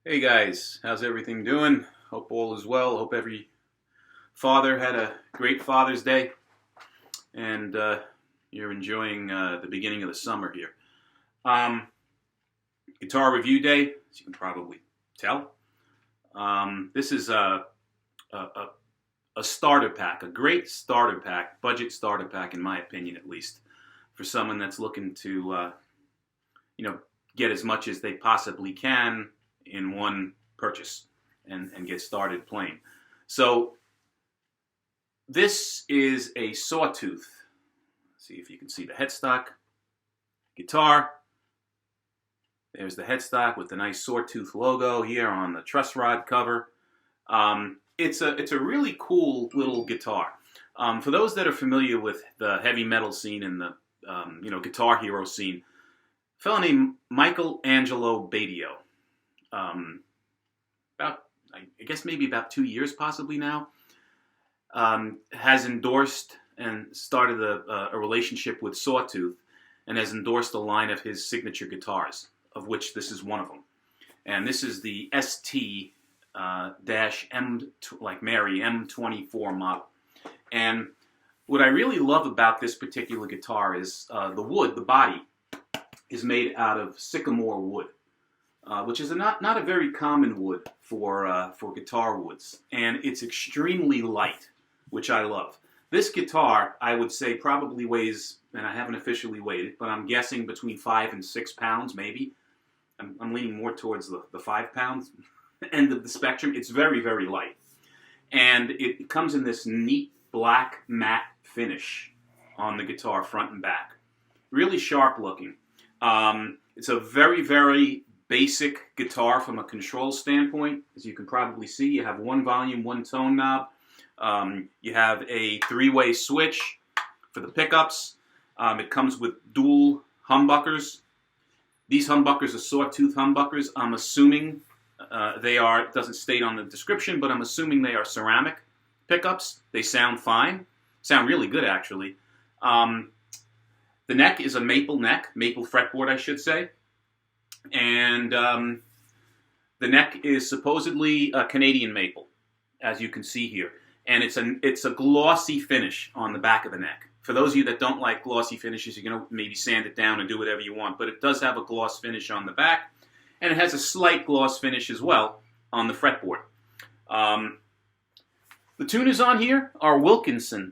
Hey guys, how's everything doing? Hope all is well. Hope every father had a great Father's Day and you're enjoying the beginning of the summer here. Guitar review day, as you can probably tell. This is a starter pack, a great starter pack, budget starter pack in my opinion at least, for someone that's looking to get as much as they possibly can in one purchase and get started playing. So this is a Sawtooth. Let's see if you can see the headstock guitar. There's the headstock with the nice Sawtooth logo here on the truss rod cover. It's a really cool little guitar. For those that are familiar with the heavy metal scene and the Guitar Hero scene, a fellow named Michelangelo Badio, I guess maybe about 2 years possibly now, has endorsed and started a relationship with Sawtooth and has endorsed a line of his signature guitars, of which this is one of them. And this is the ST M, like Mary, M24 model. And what I really love about this particular guitar is the wood, the body, is made out of sycamore wood. Which is not a very common wood for guitar woods, and it's extremely light, which I love. This guitar, I would say, probably weighs, and I haven't officially weighed it, but I'm guessing between 5 and 6 pounds, maybe. I'm leaning more towards the 5 pounds end of the spectrum. It's very, very light, and it comes in this neat black matte finish on the guitar, front and back. Really sharp looking. It's a very, very basic guitar from a control standpoint. As you can probably see, you have one volume, one tone knob. You have a 3-way switch for the pickups. It comes with dual humbuckers. These humbuckers are Sawtooth humbuckers. I'm assuming they are, it doesn't state on the description, but I'm assuming they are ceramic pickups. They sound fine. Sound really good, actually. The neck is a maple neck, maple fretboard, I should say. And the neck is supposedly a Canadian maple, as you can see here. And it's a glossy finish on the back of the neck. For those of you that don't like glossy finishes, you can maybe sand it down and do whatever you want. But it does have a gloss finish on the back. And it has a slight gloss finish as well on the fretboard. The tuners on here are Wilkinson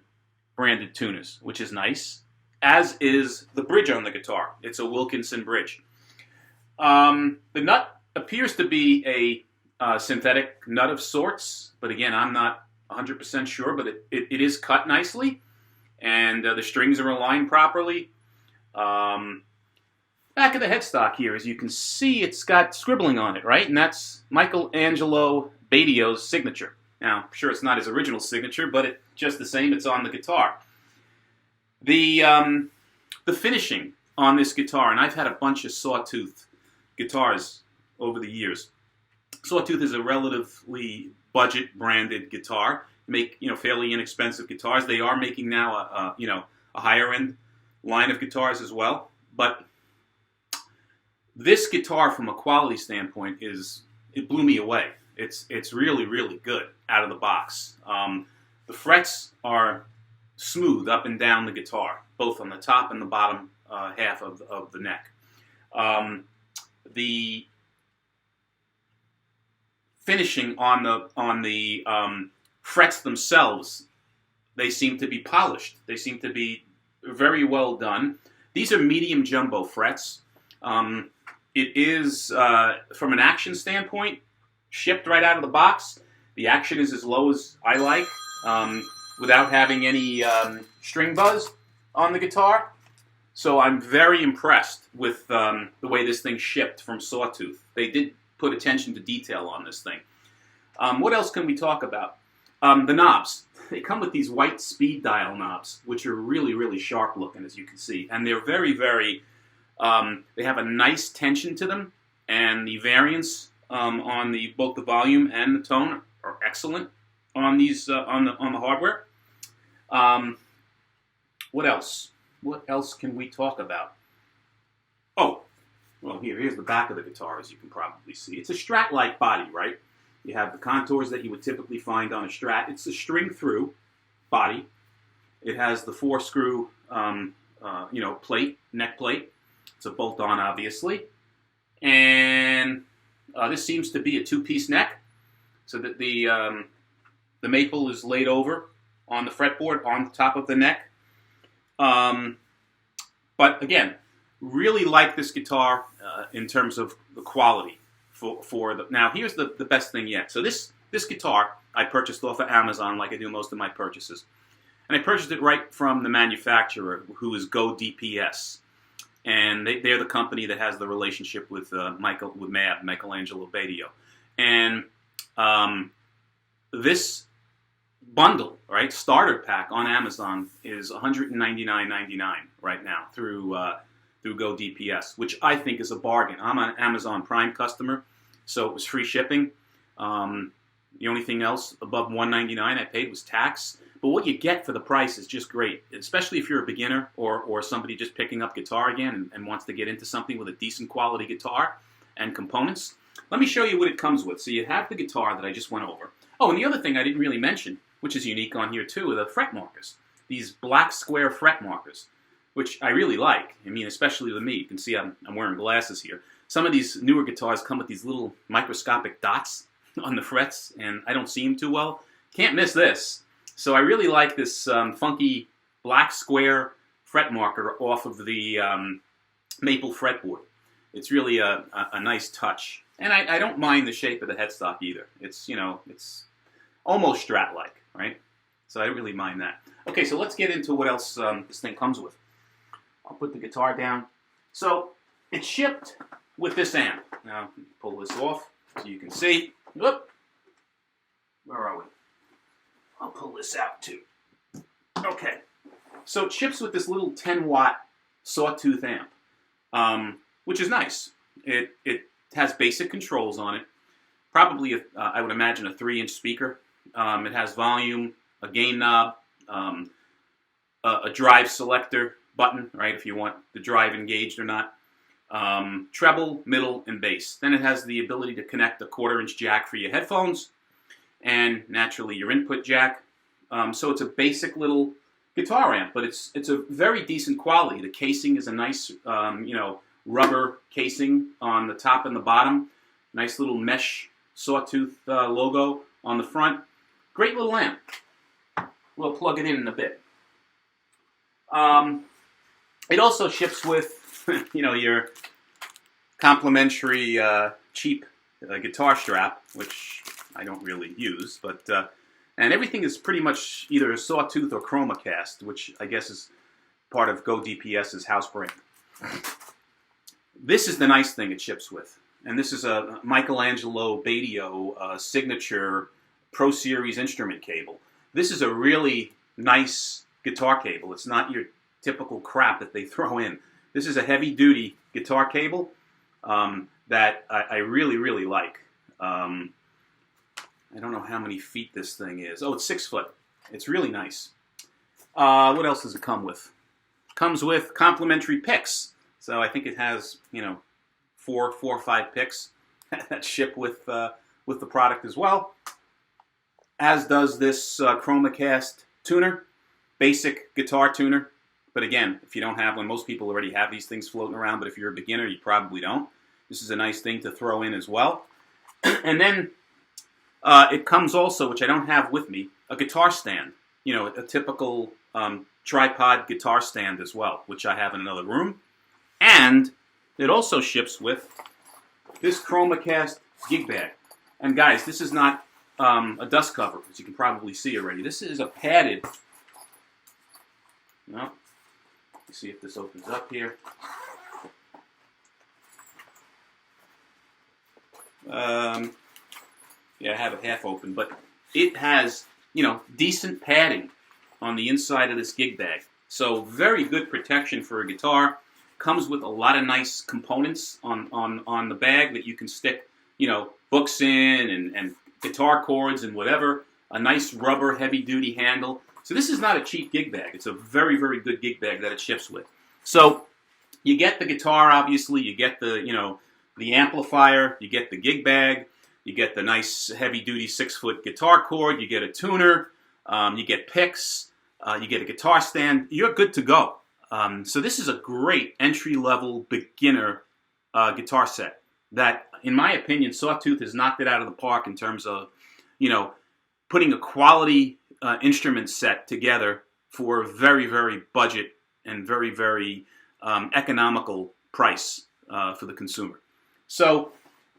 branded tuners, which is nice. As is the bridge on the guitar. It's a Wilkinson bridge. The nut appears to be a synthetic nut of sorts, but again, I'm not 100% sure, but it is cut nicely, and the strings are aligned properly. Back of the headstock here, as you can see, it's got scribbling on it, right? And that's Michelangelo Badio's signature. Now, I'm sure it's not his original signature, but just the same, it's on the guitar. The finishing on this guitar, and I've had a bunch of Sawtooth guitars over the years. Sawtooth is a relatively budget-branded guitar. They make fairly inexpensive guitars. They are making now a higher-end line of guitars as well. But this guitar, from a quality standpoint, it blew me away. It's really, really good out of the box. The frets are smooth up and down the guitar, both on the top and the bottom half of the neck. The finishing on the frets themselves, they seem to be polished. They seem to be very well done. These are medium jumbo frets. It is, from an action standpoint, shipped right out of the box. The action is as low as I like, without having any string buzz on the guitar. So I'm very impressed with the way this thing shipped from Sawtooth. They did put attention to detail on this thing. What else can we talk about? The knobs. They come with these white speed dial knobs, which are really, really sharp looking, as you can see. And they're very, very, they have a nice tension to them. And the variance on both the volume and the tone are excellent on these on the hardware. What else? What else can we talk about? Oh, well, here's the back of the guitar, as you can probably see. It's a Strat-like body, right? You have the contours that you would typically find on a Strat. It's a string-through body. It has the 4-screw, plate, neck plate. It's a bolt-on, obviously. And this seems to be a 2-piece neck, so that the maple is laid over on the fretboard on top of the neck. But again, really like this guitar in terms of the quality. Now, here's the best thing yet. So this guitar I purchased off of Amazon, like I do most of my purchases. And I purchased it right from the manufacturer, who is Go DPS. And they're the company that has the relationship with MAB, Michelangelo Badio. And this bundle, right, starter pack on Amazon is $199.99 right now through Go DPS, which I think is a bargain. I'm an Amazon Prime customer, so it was free shipping. The only thing else above $199 I paid was tax. But what you get for the price is just great, especially if you're a beginner or somebody just picking up guitar again and wants to get into something with a decent quality guitar and components. Let me show you what it comes with. So you have the guitar that I just went over. Oh, and the other thing I didn't really mention, which is unique on here too, are the fret markers. These black square fret markers, which I really like. I mean, especially with me. You can see I'm wearing glasses here. Some of these newer guitars come with these little microscopic dots on the frets, and I don't see them too well. Can't miss this. So I really like this funky black square fret marker off of the maple fretboard. It's really a nice touch. And I don't mind the shape of the headstock either. It's, it's almost Strat-like, right? So I don't really mind that. Okay, so let's get into what else this thing comes with. I'll put the guitar down. So it's shipped with this amp. Now, pull this off so you can see. Whoop. Where are we? I'll pull this out too. Okay, so it ships with this little 10-watt Sawtooth amp, which is nice. It has basic controls on it. Probably, I would imagine, a 3-inch speaker. It has volume, a gain knob, a drive selector button, right, if you want the drive engaged or not. Treble, middle, and bass. Then it has the ability to connect a 1/4-inch jack for your headphones, and naturally your input jack. So it's a basic little guitar amp, but it's a very decent quality. The casing is a nice, rubber casing on the top and the bottom. Nice little mesh Sawtooth logo on the front. Great little amp. We'll plug it in a bit. It also ships with, your complimentary cheap guitar strap, which I don't really use, but and everything is pretty much either a Sawtooth or Chroma Cast, which I guess is part of Go DPS's house brand. This is the nice thing it ships with, and this is a Michelangelo Badio signature Pro Series instrument cable. This is a really nice guitar cable. It's not your typical crap that they throw in. This is a heavy-duty guitar cable that I really, really like. I don't know how many feet this thing is. Oh, it's 6 foot. It's really nice. What else does it come with? Comes with complimentary picks. So I think it has, 4 or 5 picks that ship with the product as well. As does this Chroma Cast tuner, basic guitar tuner. But again, if you don't have one, most people already have these things floating around, but if you're a beginner, you probably don't. This is a nice thing to throw in as well. And then it comes also, which I don't have with me, a guitar stand. A typical tripod guitar stand as well, which I have in another room. And it also ships with this Chroma Cast Gig Bag. And guys, this is not a dust cover, as you can probably see already. This is a padded, let's see if this opens up here. Yeah, I have it half open, but it has, decent padding on the inside of this gig bag. So very good protection for a guitar. Comes with a lot of nice components on the bag that you can stick, books in and guitar cords and whatever. A nice rubber heavy-duty handle. So this is not a cheap gig bag. It's a very, very good gig bag that it ships with. So, You get the guitar, obviously. You get the, the amplifier. You get the gig bag. You get the nice heavy-duty 6-foot guitar cord. You get a tuner. You get picks. You get a guitar stand. You're good to go. So this is a great entry-level beginner guitar set that, in my opinion, Sawtooth has knocked it out of the park in terms of, putting a quality instrument set together for a very, very budget and very, very economical price for the consumer. So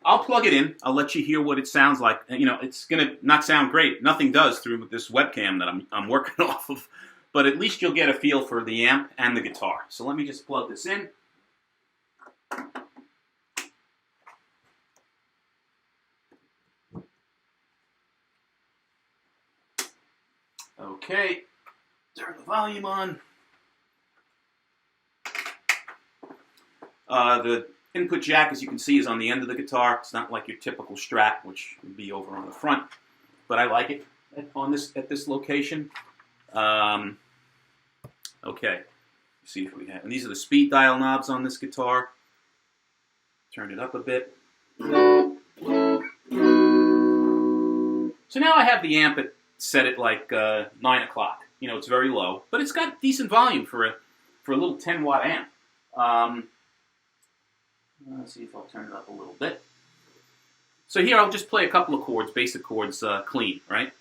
I'll plug it in. I'll let you hear what it sounds like. It's going to not sound great. Nothing does through this webcam that I'm working off of. But at least you'll get a feel for the amp and the guitar. So let me just plug this in. Okay, turn the volume on. The input jack, as you can see, is on the end of the guitar. It's not like your typical Strat, which would be over on the front. But I like it at this location. Okay, see if we have. And these are the speed dial knobs on this guitar. Turn it up a bit. So now I have the amp set at like 9 o'clock. It's very low, but it's got decent volume for a little 10-watt amp. Let's see if I'll turn it up a little bit. So here I'll just play a couple of chords, basic chords, clean, right?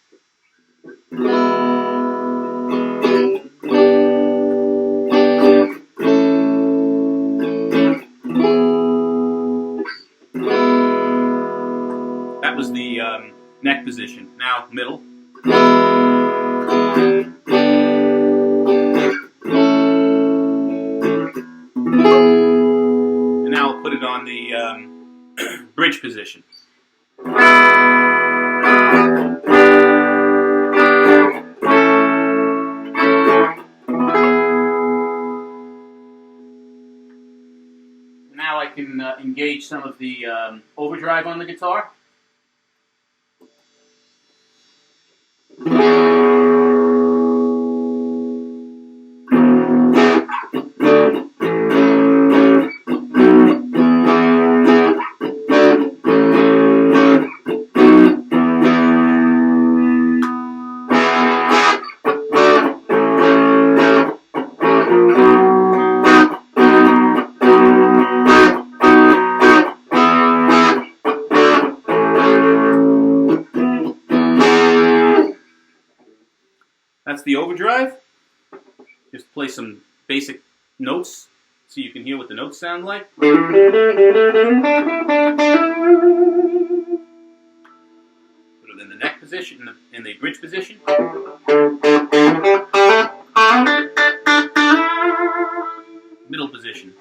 That was the neck position. Now middle. And now I'll put it on the bridge position. Now I can engage some of the overdrive on the guitar. That's the overdrive. Just play some basic notes so you can hear what the notes sound like. Put it in the neck position, in the bridge position. Middle position.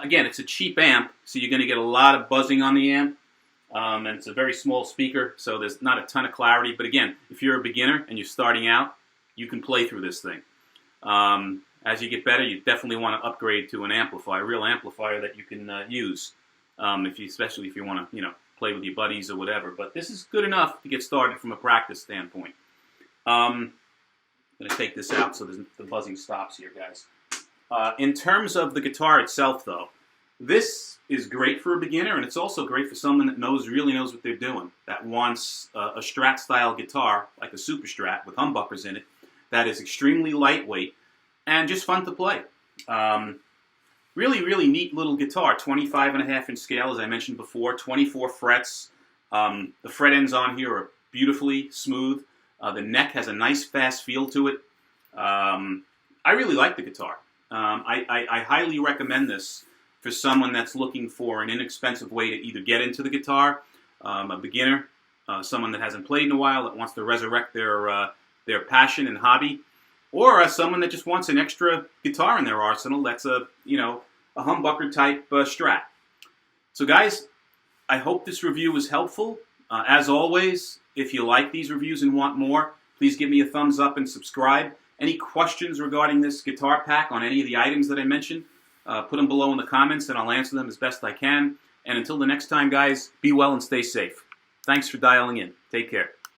Again, it's a cheap amp, so you're going to get a lot of buzzing on the amp, and it's a very small speaker, so there's not a ton of clarity. But again, if you're a beginner and you're starting out, you can play through this thing. As you get better, you definitely want to upgrade to an amplifier, a real amplifier that you can use, especially if you want to, play with your buddies or whatever. But this is good enough to get started from a practice standpoint. I'm going to take this out so the buzzing stops here, guys. In terms of the guitar itself, though, this is great for a beginner, and it's also great for someone that really knows what they're doing, that wants a Strat-style guitar, like a Super Strat with humbuckers in it, that is extremely lightweight and just fun to play. Really, really neat little guitar, 25.5-inch scale, as I mentioned before, 24 frets. The fret ends on here are beautifully smooth. The neck has a nice, fast feel to it. I really like the guitar. I highly recommend this for someone that's looking for an inexpensive way to either get into the guitar, a beginner, someone that hasn't played in a while, that wants to resurrect their passion and hobby, or someone that just wants an extra guitar in their arsenal that's a a humbucker type Strat. So guys, I hope this review was helpful. As always, if you like these reviews and want more, please give me a thumbs up and subscribe. Any questions regarding this guitar pack on any of the items that I mentioned, put them below in the comments and I'll answer them as best I can. And until the next time, guys, be well and stay safe. Thanks for dialing in. Take care.